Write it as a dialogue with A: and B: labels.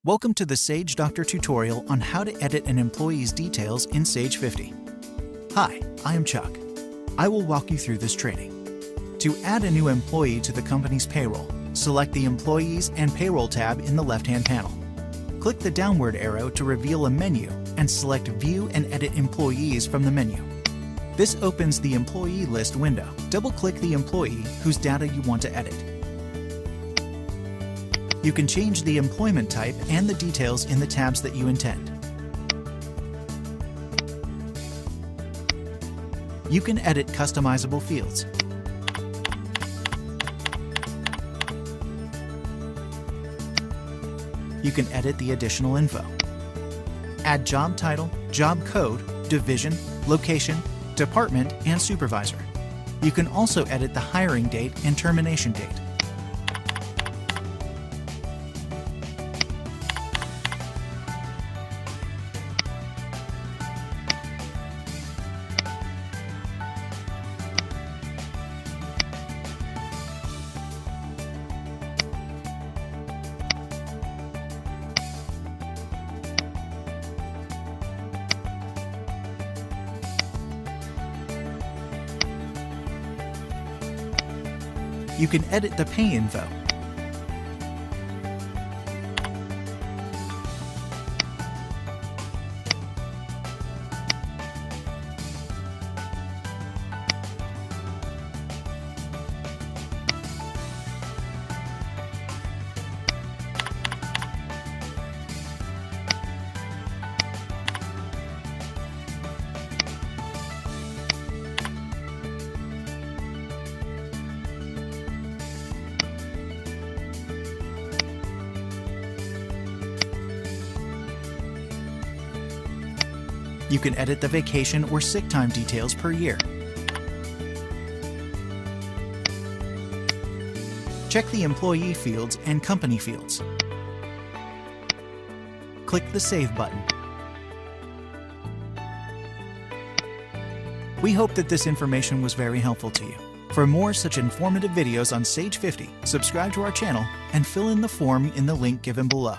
A: Welcome to the Sage Doctor tutorial on how to edit an employee's details in Sage 50. Hi, I am Chuck. I will walk you through this training. To add a new employee to the company's payroll, select the Employees and Payroll tab in the left-hand panel. Click the downward arrow to reveal a menu and select View and Edit Employees from the menu. This opens the Employee List window. Double-click the employee whose data you want to edit. You can change the employment type and the details in the tabs that you intend. You can edit customizable fields. You can edit the additional info. Add job title, job code, division, location, department, and supervisor. You can also edit the hiring date and termination date. You can edit the pay info. You can edit the vacation or sick time details per year. Check the employee fields and company fields. Click the Save button. We hope that this information was very helpful to you. For more such informative videos on Sage 50, subscribe to our channel and fill in the form in the link given below.